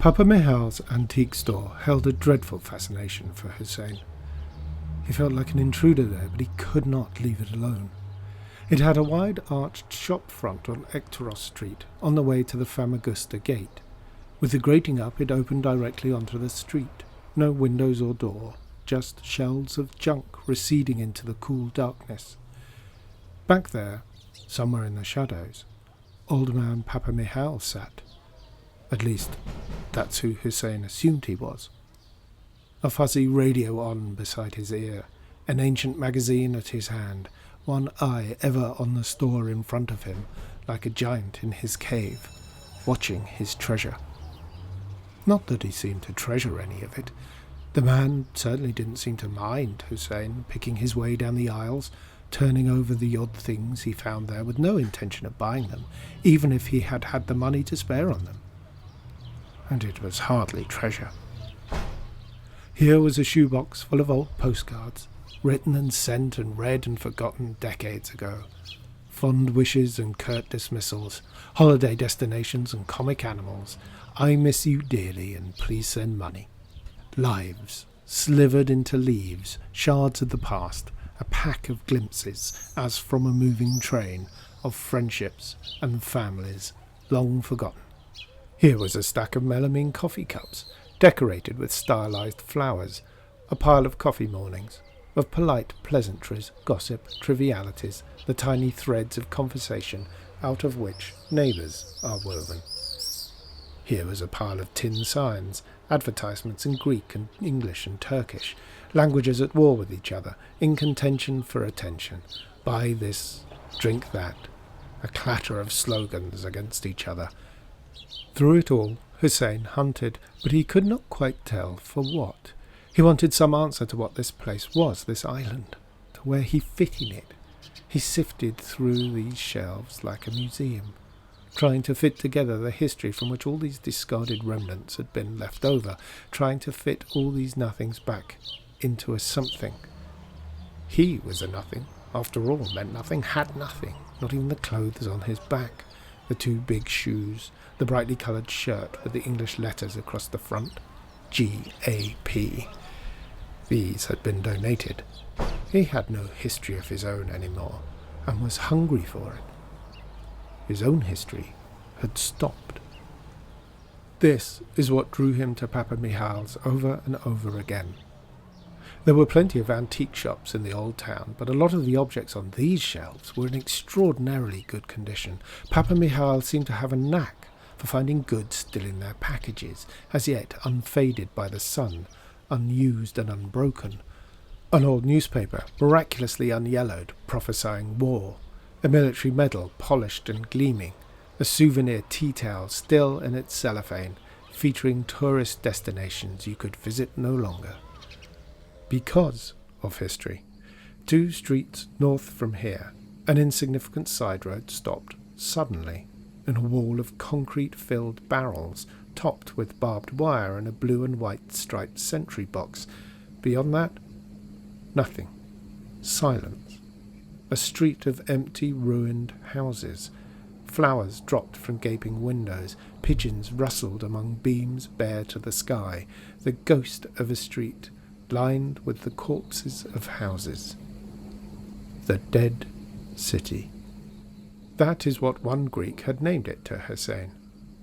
Papa Mihal's antique store held a dreadful fascination for Hussein. He felt like an intruder there, but he could not leave it alone. It had a wide arched shop front on Ekteros Street, on the way to the Famagusta Gate. With the grating up, it opened directly onto the street. No windows or door, just shelves of junk receding into the cool darkness. Back there, somewhere in the shadows, old man Papa Mihal sat. At least, that's who Hussein assumed he was. A fuzzy radio on beside his ear, an ancient magazine at his hand, one eye ever on the store in front of him, like a giant in his cave, watching his treasure. Not that he seemed to treasure any of it. The man certainly didn't seem to mind Hussein picking his way down the aisles, turning over the odd things he found there with no intention of buying them, even if he had had the money to spare on them. And it was hardly treasure. Here was a shoebox full of old postcards, written and sent and read and forgotten decades ago. Fond wishes and curt dismissals, holiday destinations and comic animals, I miss you dearly and please send money. Lives, slivered into leaves, shards of the past, a pack of glimpses, as from a moving train, of friendships and families long forgotten. Here was a stack of melamine coffee cups, decorated with stylized flowers, a pile of coffee mornings, of polite pleasantries, gossip, trivialities, the tiny threads of conversation out of which neighbours are woven. Here was a pile of tin signs, advertisements in Greek and English and Turkish, languages at war with each other, in contention for attention. Buy this, drink that, a clatter of slogans against each other. Through it all, Hussein hunted, but he could not quite tell for what. He wanted some answer to what this place was, this island, to where he fit in it. He sifted through these shelves like a museum, trying to fit together the history from which all these discarded remnants had been left over, trying to fit all these nothings back into a something. He was a nothing, after all, meant nothing, had nothing, not even the clothes on his back, the two big shoes, the brightly coloured shirt with the English letters across the front, G.A.P. These had been donated. He had no history of his own anymore, and was hungry for it. His own history had stopped. This is what drew him to Papa Mihal's over and over again. There were plenty of antique shops in the old town, but a lot of the objects on these shelves were in extraordinarily good condition. Papa Mihal seemed to have a knack for finding goods still in their packages, as yet unfaded by the sun, unused and unbroken. An old newspaper, miraculously unyellowed, prophesying war, a military medal polished and gleaming, a souvenir tea towel still in its cellophane, featuring tourist destinations you could visit no longer. Because of history, 2 streets north from here, an insignificant side road stopped suddenly in a wall of concrete-filled barrels, topped with barbed wire and a blue and white striped sentry box. Beyond that, nothing. Silence. A street of empty, ruined houses. Flowers dropped from gaping windows. Pigeons rustled among beams bare to the sky. The ghost of a street lined with the corpses of houses. The Dead City. That is what one Greek had named it to Hussein.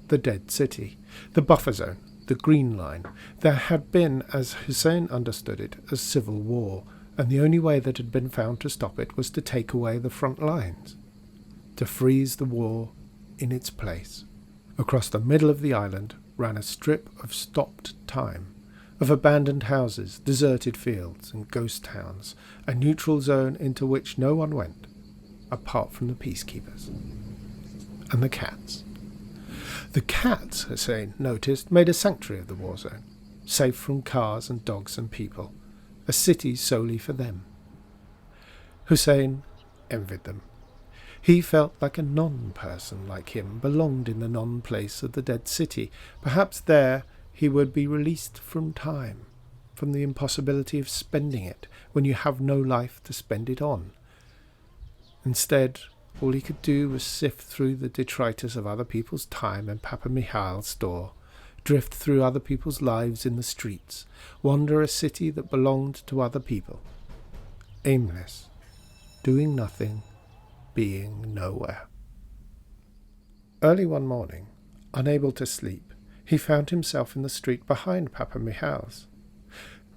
The Dead City. The buffer zone. The Green Line. There had been, as Hussein understood it, a civil war, and the only way that had been found to stop it was to take away the front lines, to freeze the war in its place. Across the middle of the island ran a strip of stopped time, of abandoned houses, deserted fields, and ghost towns, a neutral zone into which no one went, apart from the peacekeepers. And the cats. The cats, Hussein noticed, made a sanctuary of the war zone, safe from cars and dogs and people, a city solely for them. Hussein envied them. He felt like a non-person like him belonged in the non-place of the Dead City. Perhaps there he would be released from time, from the impossibility of spending it when you have no life to spend it on. Instead, all he could do was sift through the detritus of other people's time in Papa Mihal's store, drift through other people's lives in the streets, wander a city that belonged to other people. Aimless, doing nothing, being nowhere. Early one morning, unable to sleep, he found himself in the street behind Papa Mihal's.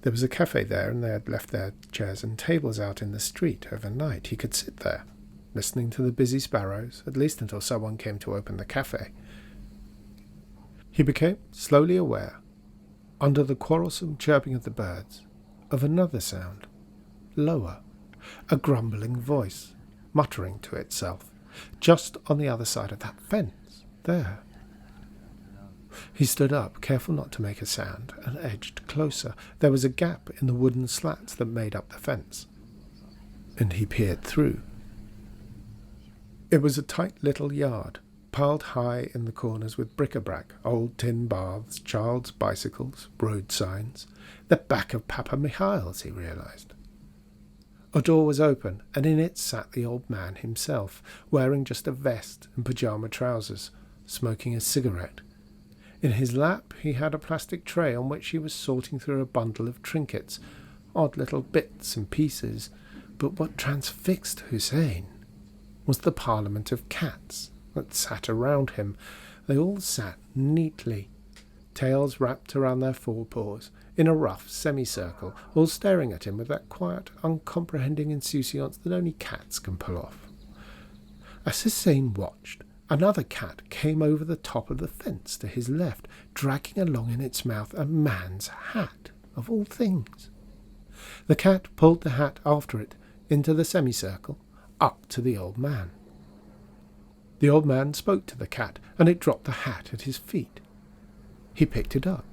There was a cafe there, and they had left their chairs and tables out in the street overnight. He could sit there, listening to the busy sparrows, at least until someone came to open the cafe. He became slowly aware, under the quarrelsome chirping of the birds, of another sound, lower, a grumbling voice, muttering to itself, just on the other side of that fence, there. He stood up, careful not to make a sound, and edged closer. There was a gap in the wooden slats that made up the fence, and he peered through. It was a tight little yard, piled high in the corners with bric-a-brac, old tin baths, child's bicycles, road signs. The back of Papa Mihal's, he realized. A door was open, and in it sat the old man himself, wearing just a vest and pyjama trousers, smoking a cigarette. In his lap he had a plastic tray on which he was sorting through a bundle of trinkets, odd little bits and pieces, but what transfixed Hussein was the parliament of cats that sat around him. They all sat neatly, tails wrapped around their forepaws, in a rough semicircle, all staring at him with that quiet, uncomprehending insouciance that only cats can pull off. As Hussein watched, another cat came over the top of the fence to his left, dragging along in its mouth a man's hat, of all things. The cat pulled the hat after it into the semicircle, up to the old man. The old man spoke to the cat, and it dropped the hat at his feet. He picked it up,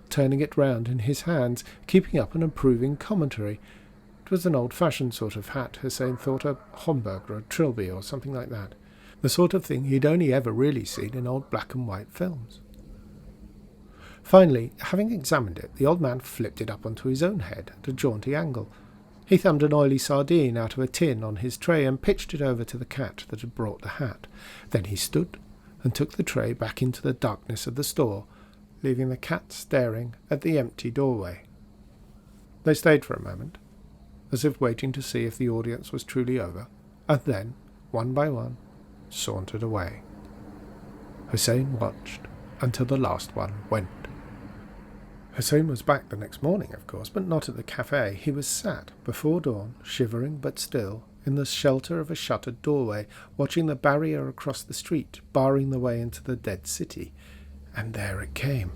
turning it round in his hands, keeping up an approving commentary. It was an old-fashioned sort of hat, Hussein thought, a Homburg or a Trilby or something like that, the sort of thing he'd only ever really seen in old black-and-white films. Finally, having examined it, the old man flipped it up onto his own head at a jaunty angle. He thumbed an oily sardine out of a tin on his tray and pitched it over to the cat that had brought the hat. Then he stood and took the tray back into the darkness of the store, leaving the cat staring at the empty doorway. They stayed for a moment, as if waiting to see if the audience was truly over, and then, one by one, sauntered away. Hussein watched until the last one went. Hussein was back the next morning, of course, but not at the cafe. He was sat, before dawn, shivering but still, in the shelter of a shuttered doorway, watching the barrier across the street, barring the way into the dead city. And there it came,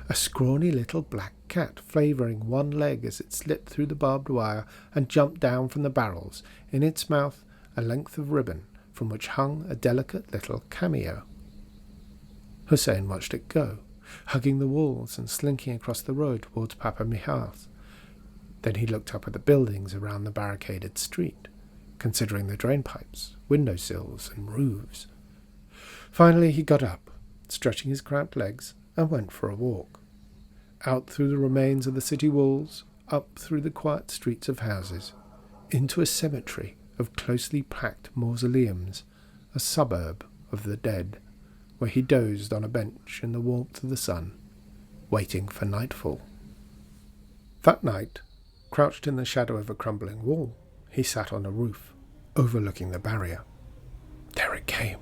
a scrawny little black cat, flavouring one leg as it slipped through the barbed wire and jumped down from the barrels, in its mouth a length of ribbon from which hung a delicate little cameo. Hussein watched it go, hugging the walls and slinking across the road towards Papa Mihal's. Then he looked up at the buildings around the barricaded street, considering the drainpipes, windowsills and roofs. Finally he got up, stretching his cramped legs, and went for a walk. Out through the remains of the city walls, up through the quiet streets of houses, into a cemetery of closely packed mausoleums, a suburb of the dead, where he dozed on a bench in the warmth of the sun, waiting for nightfall. That night, crouched in the shadow of a crumbling wall, he sat on a roof, overlooking the barrier. There it came,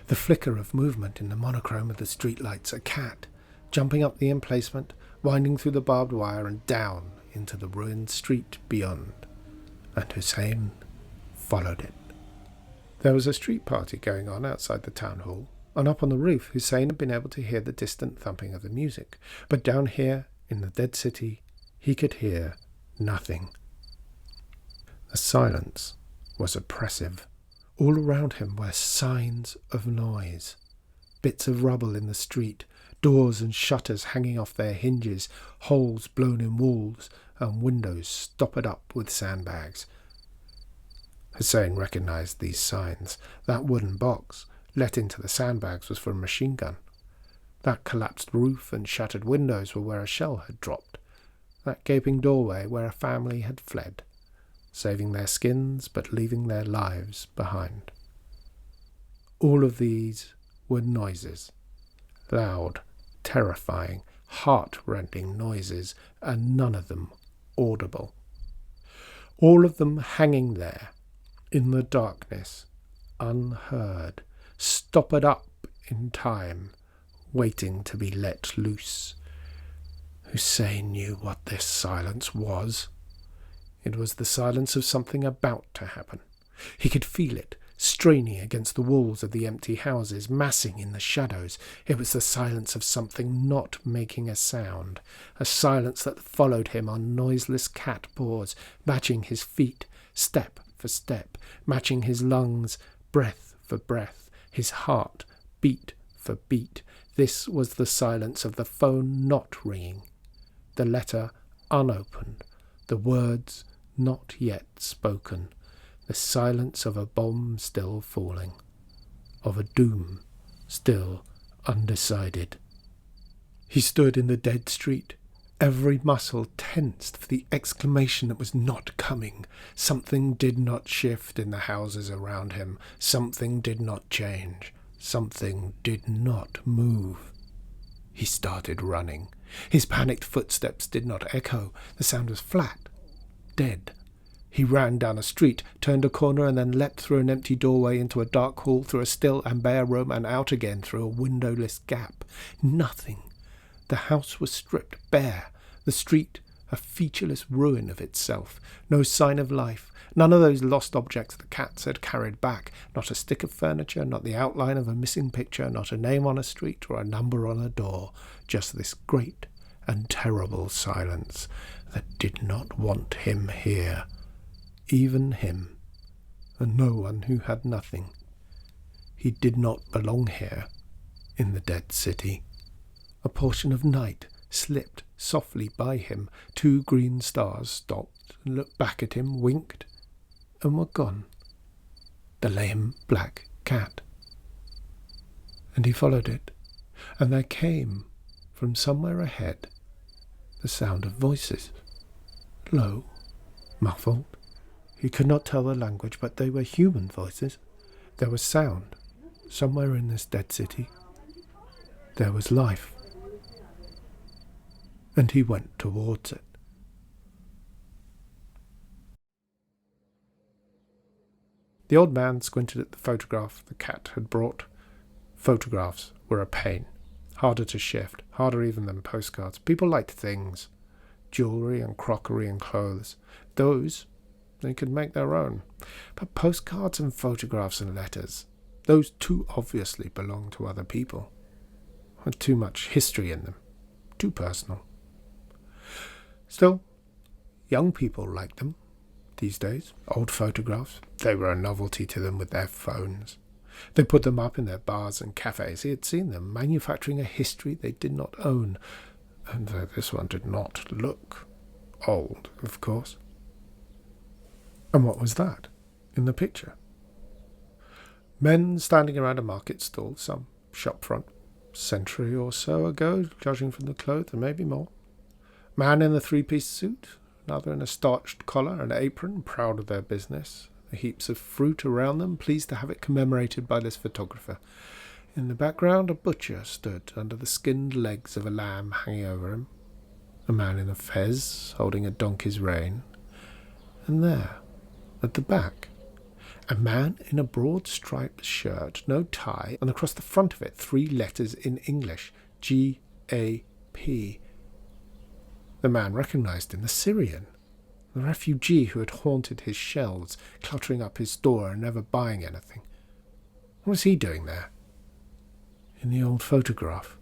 the flicker of movement in the monochrome of the streetlights, a cat, jumping up the emplacement, winding through the barbed wire and down into the ruined street beyond, and Hussein followed it. There was a street party going on outside the town hall, and up on the roof Hussein had been able to hear the distant thumping of the music, but down here in the dead city he could hear nothing. The silence was oppressive. All around him were signs of noise, bits of rubble in the street, doors and shutters hanging off their hinges, holes blown in walls, and windows stoppered up with sandbags. Hussein recognized these signs. That wooden box let into the sandbags was for a machine gun. That collapsed roof and shattered windows were where a shell had dropped. That gaping doorway where a family had fled, saving their skins but leaving their lives behind. All of these were noises, loud, terrifying, heart-rending noises, and none of them audible. All of them hanging there, in the darkness, unheard, stoppered up in time, waiting to be let loose. Hussein knew what this silence was. It was the silence of something about to happen. He could feel it, straining against the walls of the empty houses, massing in the shadows. It was the silence of something not making a sound, a silence that followed him on noiseless cat paws, matching his feet, step for step, matching his lungs, breath for breath, his heart, beat for beat. This was the silence of the phone not ringing, the letter unopened, the words not yet spoken, the silence of a bomb still falling, of a doom still undecided. He stood in the dead street, every muscle tensed for the exclamation that was not coming. Something did not shift in the houses around him. Something did not change. Something did not move. He started running. His panicked footsteps did not echo. The sound was flat, dead. He ran down a street, turned a corner, and then leapt through an empty doorway into a dark hall, through a still and bare room, and out again through a windowless gap. Nothing. The house was stripped bare, the street a featureless ruin of itself. No sign of life, none of those lost objects the cats had carried back, not a stick of furniture, not the outline of a missing picture, not a name on a street or a number on a door, just this great and terrible silence that did not want him here. Even him, and no one who had nothing. He did not belong here, in the dead city. A portion of night slipped softly by him. 2 green stars stopped and looked back at him, winked, and were gone. The lame black cat. And he followed it, and there came, from somewhere ahead, the sound of voices. Low, muffled. He could not tell the language, but they were human voices. There was sound, somewhere in this dead city. There was life. And he went towards it. The old man squinted at the photograph the cat had brought. Photographs were a pain, harder to shift, harder even than postcards. People liked things, jewellery and crockery and clothes. Those they could make their own. But postcards and photographs and letters, those too obviously belonged to other people, had too much history in them, too personal. Still, young people liked them these days. Old photographs, they were a novelty to them with their phones. They put them up in their bars and cafes. He had seen them manufacturing a history they did not own. And this one did not look old, of course. And what was that in the picture? Men standing around a market stall, some shop front, century or so ago, judging from the clothes, and maybe more. Man in a 3-piece suit, another in a starched collar and apron, proud of their business. The heaps of fruit around them, pleased to have it commemorated by this photographer. In the background, a butcher stood under the skinned legs of a lamb hanging over him. A man in a fez, holding a donkey's rein. And there, at the back, a man in a broad striped shirt, no tie, and across the front of it 3 letters in English, G-A-P. The man recognized him, the Syrian, the refugee who had haunted his shelves, cluttering up his store and never buying anything. What was he doing there? In the old photograph.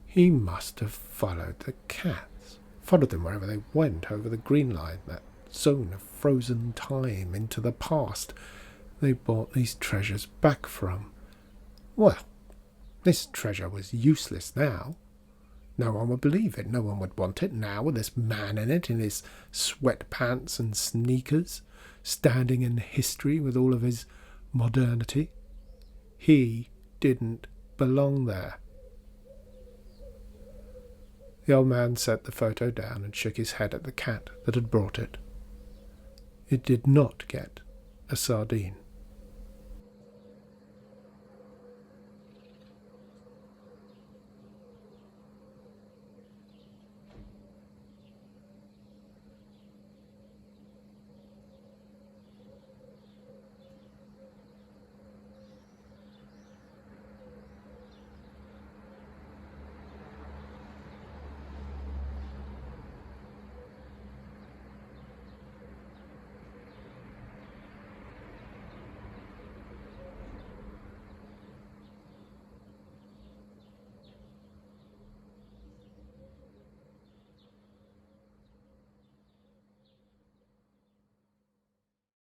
He must have followed the cats, followed them wherever they went, over the green line, that zone of frozen time, into the past they brought these treasures back from. Well, this treasure was useless now. No one would believe it. No one would want it now, with this man in it, in his sweatpants and sneakers, standing in history with all of his modernity. He didn't belong there. The old man set the photo down and shook his head at the cat that had brought it. It did not get a sardine.